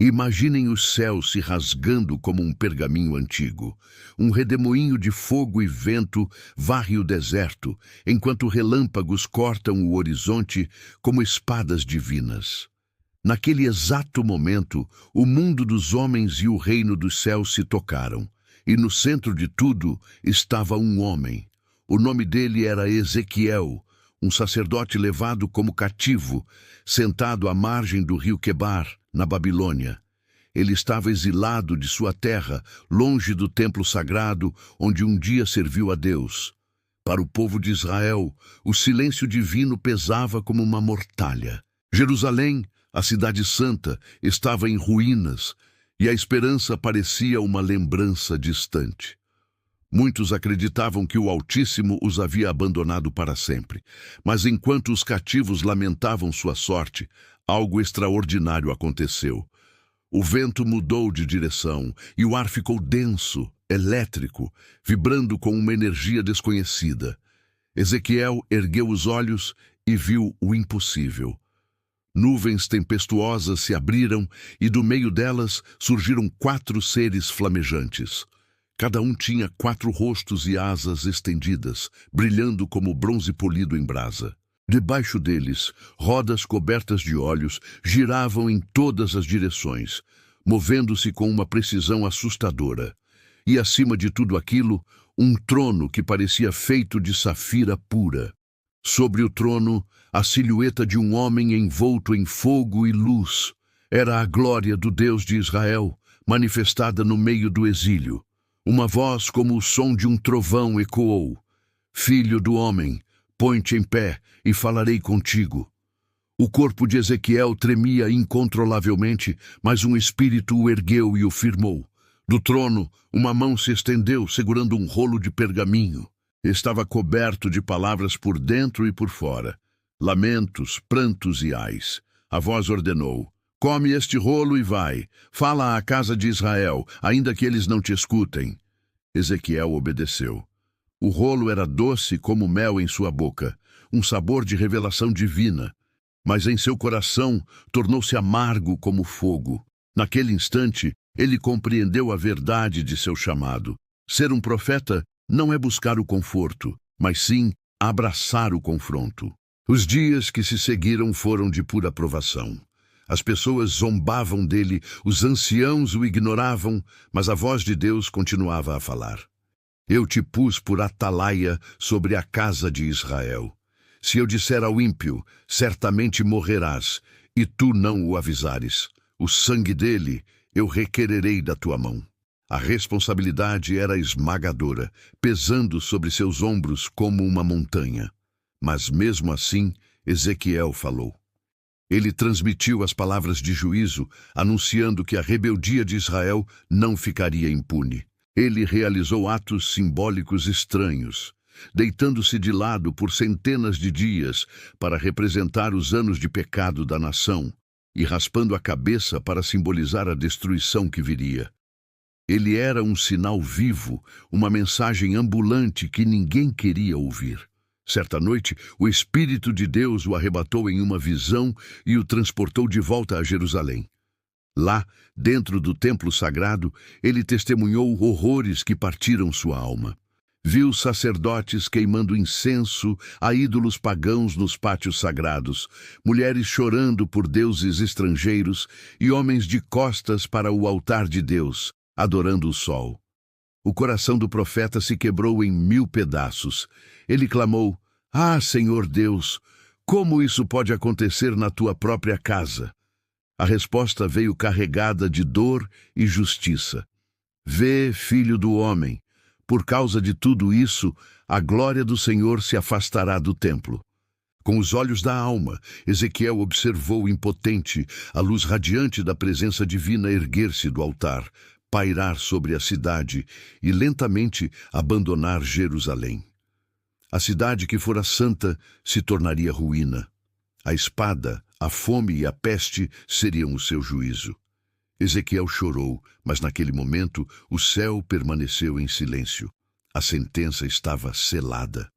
Imaginem os céus se rasgando como um pergaminho antigo. Um redemoinho de fogo e vento varre o deserto, enquanto relâmpagos cortam o horizonte como espadas divinas. Naquele exato momento, o mundo dos homens e o reino dos céus se tocaram, e no centro de tudo estava um homem. O nome dele era Ezequiel, um sacerdote levado como cativo, sentado à margem do rio Quebar, na Babilônia. Ele estava exilado de sua terra, longe do templo sagrado, onde um dia serviu a Deus. Para o povo de Israel, o silêncio divino pesava como uma mortalha. Jerusalém, a cidade santa, estava em ruínas, e a esperança parecia uma lembrança distante. Muitos acreditavam que o Altíssimo os havia abandonado para sempre, mas enquanto os cativos lamentavam sua sorte, algo extraordinário aconteceu. O vento mudou de direção e o ar ficou denso, elétrico, vibrando com uma energia desconhecida. Ezequiel ergueu os olhos e viu o impossível. Nuvens tempestuosas se abriram e do meio delas surgiram 4 seres flamejantes. Cada um tinha 4 rostos e asas estendidas, brilhando como bronze polido em brasa. Debaixo deles, rodas cobertas de olhos giravam em todas as direções, movendo-se com uma precisão assustadora. E acima de tudo aquilo, um trono que parecia feito de safira pura. Sobre o trono, a silhueta de um homem envolto em fogo e luz. Era a glória do Deus de Israel, manifestada no meio do exílio. Uma voz como o som de um trovão ecoou: Filho do homem, põe-te em pé e falarei contigo. O corpo de Ezequiel tremia incontrolavelmente, mas um espírito o ergueu e o firmou. Do trono, uma mão se estendeu, segurando um rolo de pergaminho. Estava coberto de palavras por dentro e por fora. Lamentos, prantos e ais. A voz ordenou: Come este rolo e vai. Fala à casa de Israel, ainda que eles não te escutem. Ezequiel obedeceu. O rolo era doce como mel em sua boca, um sabor de revelação divina. Mas em seu coração tornou-se amargo como fogo. Naquele instante, ele compreendeu a verdade de seu chamado. Ser um profeta não é buscar o conforto, mas sim abraçar o confronto. Os dias que se seguiram foram de pura provação. As pessoas zombavam dele, os anciãos o ignoravam, mas a voz de Deus continuava a falar. Eu te pus por atalaia sobre a casa de Israel. Se eu disser ao ímpio, certamente morrerás, e tu não o avisares, o sangue dele eu requererei da tua mão. A responsabilidade era esmagadora, pesando sobre seus ombros como uma montanha. Mas mesmo assim, Ezequiel falou. Ele transmitiu as palavras de juízo, anunciando que a rebeldia de Israel não ficaria impune. Ele realizou atos simbólicos estranhos, deitando-se de lado por centenas de dias para representar os anos de pecado da nação e raspando a cabeça para simbolizar a destruição que viria. Ele era um sinal vivo, uma mensagem ambulante que ninguém queria ouvir. Certa noite, o Espírito de Deus o arrebatou em uma visão e o transportou de volta a Jerusalém. Lá, dentro do templo sagrado, ele testemunhou horrores que partiram sua alma. Viu sacerdotes queimando incenso a ídolos pagãos nos pátios sagrados, mulheres chorando por deuses estrangeiros e homens de costas para o altar de Deus, adorando o sol. O coração do profeta se quebrou em 1000 pedaços. Ele clamou: Ah, Senhor Deus, como isso pode acontecer na tua própria casa? A resposta veio carregada de dor e justiça. Vê, filho do homem, por causa de tudo isso, a glória do Senhor se afastará do templo. Com os olhos da alma, Ezequiel observou impotente a luz radiante da presença divina erguer-se do altar, pairar sobre a cidade e lentamente abandonar Jerusalém. A cidade que fora santa se tornaria ruína. A espada, a fome e a peste seriam o seu juízo. Ezequiel chorou, mas naquele momento o céu permaneceu em silêncio. A sentença estava selada.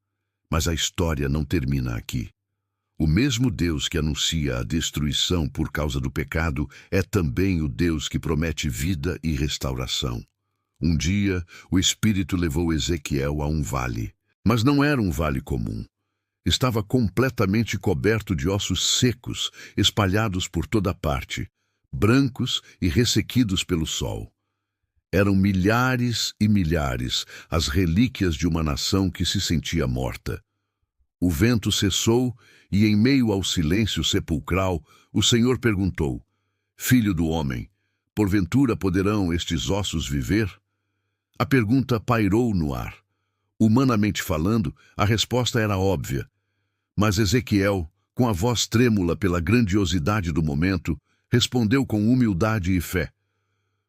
Mas a história não termina aqui. O mesmo Deus que anuncia a destruição por causa do pecado é também o Deus que promete vida e restauração. Um dia, o Espírito levou Ezequiel a um vale, mas não era um vale comum. Estava completamente coberto de ossos secos, espalhados por toda parte, brancos e ressequidos pelo sol. Eram milhares e milhares as relíquias de uma nação que se sentia morta. O vento cessou e, em meio ao silêncio sepulcral, o Senhor perguntou: Filho do homem, porventura poderão estes ossos viver? A pergunta pairou no ar. Humanamente falando, a resposta era óbvia. Mas Ezequiel, com a voz trêmula pela grandiosidade do momento, respondeu com humildade e fé: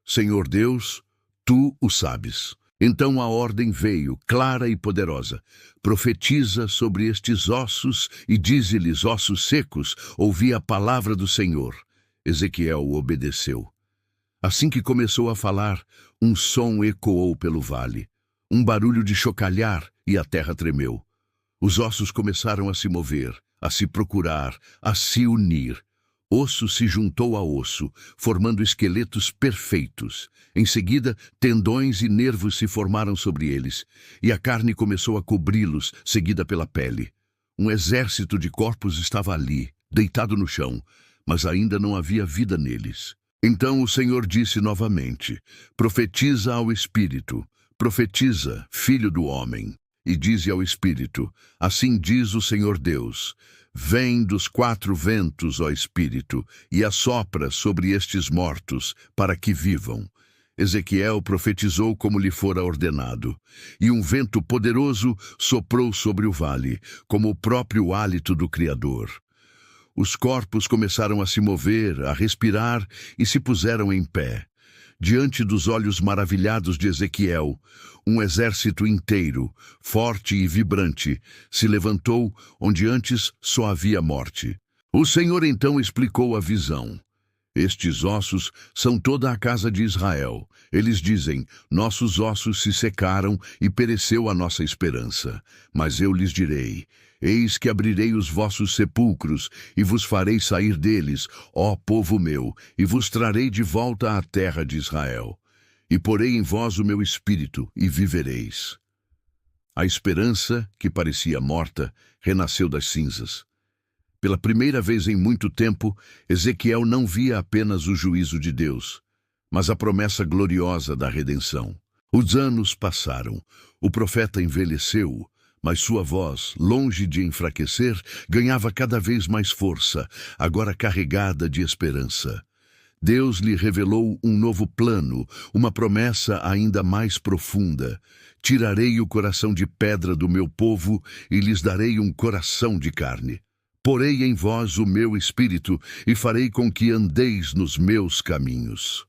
Senhor Deus, tu o sabes. Então a ordem veio, clara e poderosa. Profetiza sobre estes ossos e dize-lhes, ossos secos, ouvi a palavra do Senhor. Ezequiel obedeceu. Assim que começou a falar, um som ecoou pelo vale. Um barulho de chocalhar e a terra tremeu. Os ossos começaram a se mover, a se procurar, a se unir. Osso se juntou a osso, formando esqueletos perfeitos. Em seguida, tendões e nervos se formaram sobre eles, e a carne começou a cobri-los, seguida pela pele. Um exército de corpos estava ali, deitado no chão, mas ainda não havia vida neles. Então o Senhor disse novamente: Profetiza ao Espírito, profetiza, filho do homem, e dize ao Espírito: Assim diz o Senhor Deus: Vem dos quatro ventos, ó Espírito, e assopra sobre estes mortos, para que vivam. Ezequiel profetizou como lhe fora ordenado, e um vento poderoso soprou sobre o vale, como o próprio hálito do Criador. Os corpos começaram a se mover, a respirar e se puseram em pé. Diante dos olhos maravilhados de Ezequiel, um exército inteiro, forte e vibrante, se levantou onde antes só havia morte. O Senhor então explicou a visão. Estes ossos são toda a casa de Israel. Eles dizem: nossos ossos se secaram e pereceu a nossa esperança. Mas eu lhes direi: eis que abrirei os vossos sepulcros e vos farei sair deles, ó povo meu, e vos trarei de volta à terra de Israel. E porei em vós o meu espírito, e vivereis. A esperança, que parecia morta, renasceu das cinzas. Pela primeira vez em muito tempo, Ezequiel não via apenas o juízo de Deus, mas a promessa gloriosa da redenção. Os anos passaram, o profeta envelheceu, mas sua voz, longe de enfraquecer, ganhava cada vez mais força, agora carregada de esperança. Deus lhe revelou um novo plano, uma promessa ainda mais profunda. Tirarei o coração de pedra do meu povo e lhes darei um coração de carne. Porei em vós o meu espírito e farei com que andeis nos meus caminhos.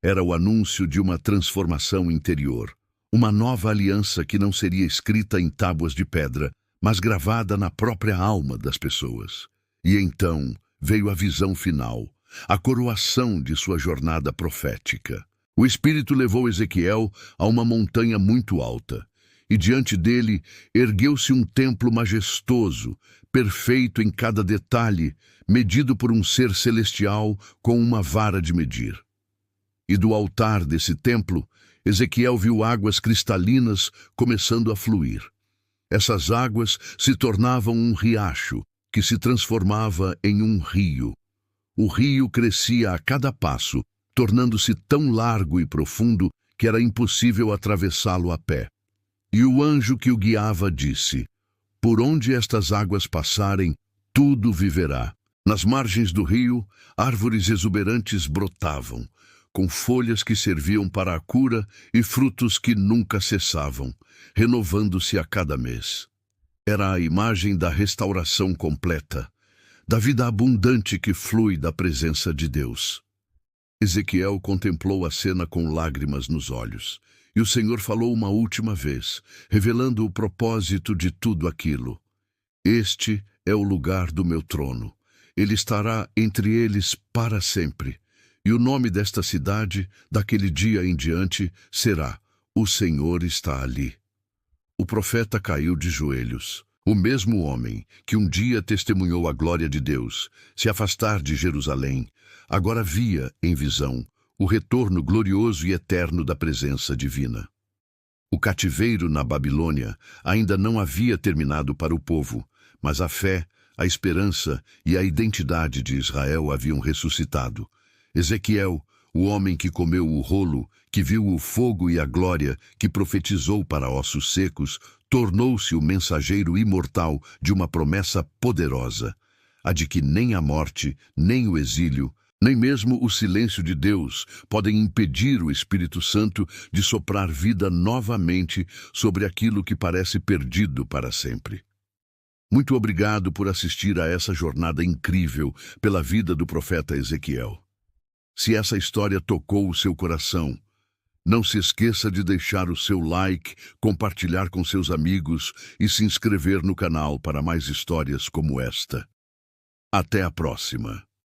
Era o anúncio de uma transformação interior, uma nova aliança que não seria escrita em tábuas de pedra, mas gravada na própria alma das pessoas. E então veio a visão final, a coroação de sua jornada profética. O Espírito levou Ezequiel a uma montanha muito alta, e diante dele ergueu-se um templo majestoso, perfeito em cada detalhe, medido por um ser celestial com uma vara de medir. E do altar desse templo, Ezequiel viu águas cristalinas começando a fluir. Essas águas se tornavam um riacho, que se transformava em um rio. O rio crescia a cada passo, tornando-se tão largo e profundo que era impossível atravessá-lo a pé. E o anjo que o guiava disse: Por onde estas águas passarem, tudo viverá. Nas margens do rio, árvores exuberantes brotavam, com folhas que serviam para a cura e frutos que nunca cessavam, renovando-se a cada mês. Era a imagem da restauração completa, da vida abundante que flui da presença de Deus. Ezequiel contemplou a cena com lágrimas nos olhos, e o Senhor falou uma última vez, revelando o propósito de tudo aquilo. Este é o lugar do meu trono. Ele estará entre eles para sempre. E o nome desta cidade, daquele dia em diante, será: O Senhor está ali. O profeta caiu de joelhos. O mesmo homem que um dia testemunhou a glória de Deus se afastar de Jerusalém, agora via, em visão, o retorno glorioso e eterno da presença divina. O cativeiro na Babilônia ainda não havia terminado para o povo, mas a fé, a esperança e a identidade de Israel haviam ressuscitado. Ezequiel, o homem que comeu o rolo, que viu o fogo e a glória, que profetizou para ossos secos, tornou-se o mensageiro imortal de uma promessa poderosa, a de que nem a morte, nem o exílio, nem mesmo o silêncio de Deus podem impedir o Espírito Santo de soprar vida novamente sobre aquilo que parece perdido para sempre. Muito obrigado por assistir a essa jornada incrível pela vida do profeta Ezequiel. Se essa história tocou o seu coração, não se esqueça de deixar o seu like, compartilhar com seus amigos e se inscrever no canal para mais histórias como esta. Até a próxima!